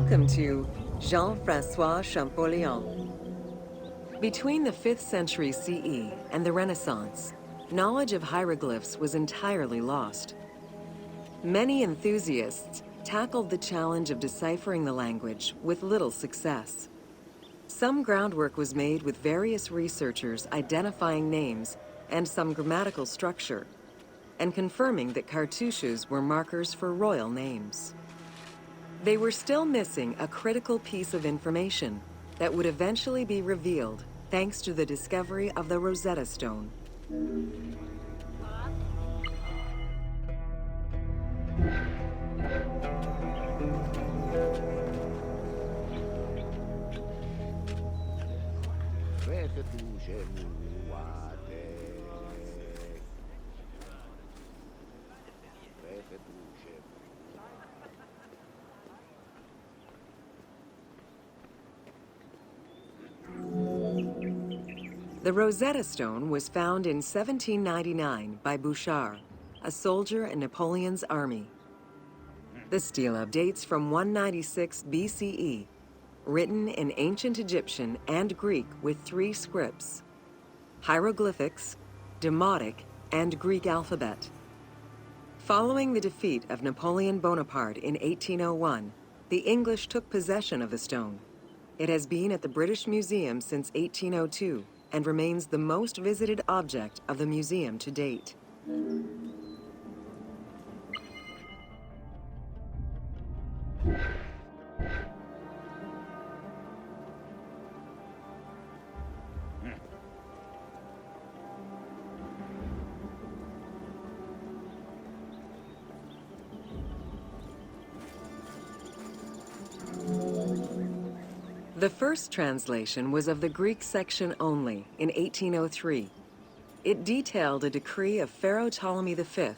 Welcome to Jean-François Champollion. Between the 5th century CE and the Renaissance, knowledge of hieroglyphs was entirely lost. Many enthusiasts tackled the challenge of deciphering the language with little success. Some groundwork was made with various researchers identifying names and some grammatical structure, and confirming that cartouches were markers for royal names. They were still missing a critical piece of information that would eventually be revealed thanks to the discovery of the Rosetta Stone. The Rosetta Stone was found in 1799 by Bouchard, a soldier in Napoleon's army. The stela dates from 196 BCE, written in ancient Egyptian and Greek with 3 scripts: hieroglyphics, Demotic, and Greek alphabet. Following the defeat of Napoleon Bonaparte in 1801, the English took possession of the stone. It has been at the British Museum since 1802 and remains the most visited object of the museum to date. The first translation was of the Greek section only in 1803. It detailed a decree of Pharaoh Ptolemy V,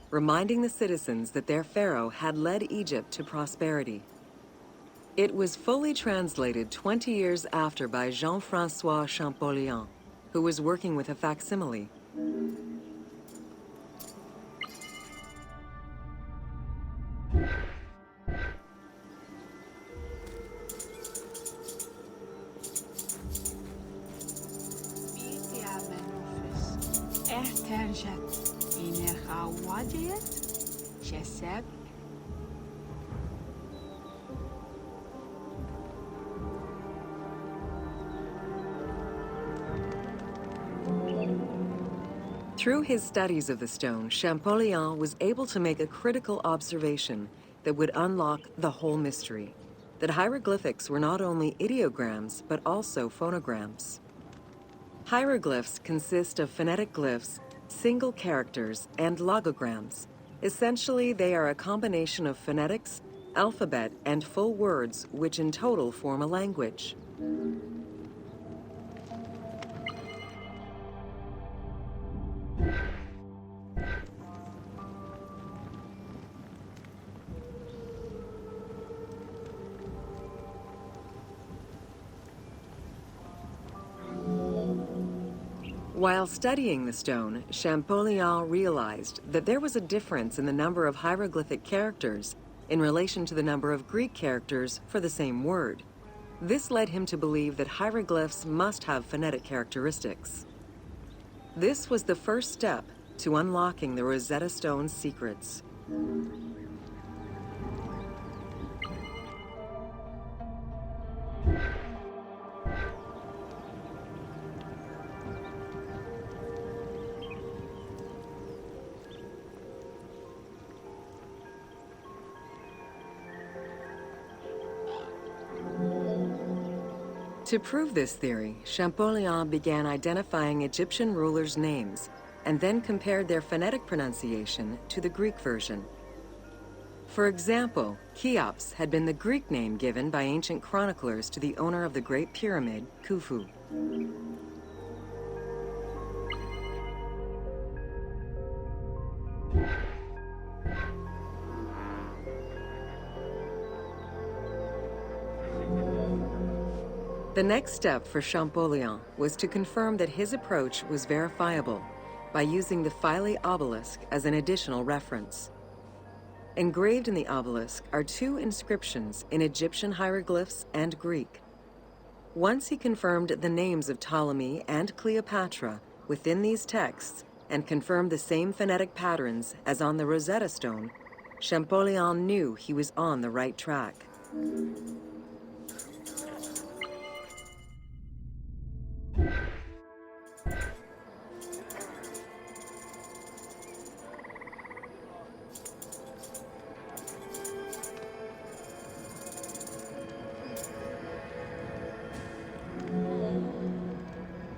reminding the citizens that their pharaoh had led Egypt to prosperity. It was fully translated 20 years after by Jean-François Champollion, who was working with a facsimile. Through his studies of the stone, Champollion was able to make a critical observation that would unlock the whole mystery: that hieroglyphics were not only ideograms, but also phonograms. Hieroglyphs consist of phonetic glyphs, single characters, and logograms. Essentially, they are a combination of phonetics, alphabet, and full words, which in total form a language. While studying the stone, Champollion realized that there was a difference in the number of hieroglyphic characters in relation to the number of Greek characters for the same word. This led him to believe that hieroglyphs must have phonetic characteristics. This was the first step to unlocking the Rosetta Stone's secrets. To prove this theory, Champollion began identifying Egyptian rulers' names and then compared their phonetic pronunciation to the Greek version. For example, Cheops had been the Greek name given by ancient chroniclers to the owner of the Great Pyramid, Khufu. The next step for Champollion was to confirm that his approach was verifiable by using the Philae obelisk as an additional reference. Engraved in the obelisk are two inscriptions in Egyptian hieroglyphs and Greek. Once he confirmed the names of Ptolemy and Cleopatra within these texts and confirmed the same phonetic patterns as on the Rosetta Stone, Champollion knew he was on the right track.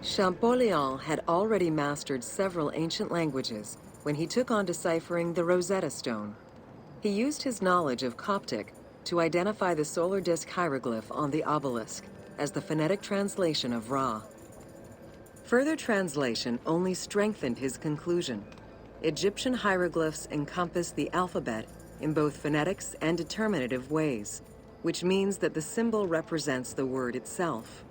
Champollion had already mastered several ancient languages when he took on deciphering the Rosetta Stone. He used his knowledge of Coptic to identify the solar disk hieroglyph on the obelisk as the phonetic translation of Ra. Further translation only strengthened his conclusion. Egyptian hieroglyphs encompass the alphabet in both phonetics and determinative ways, which means that the symbol represents the word itself.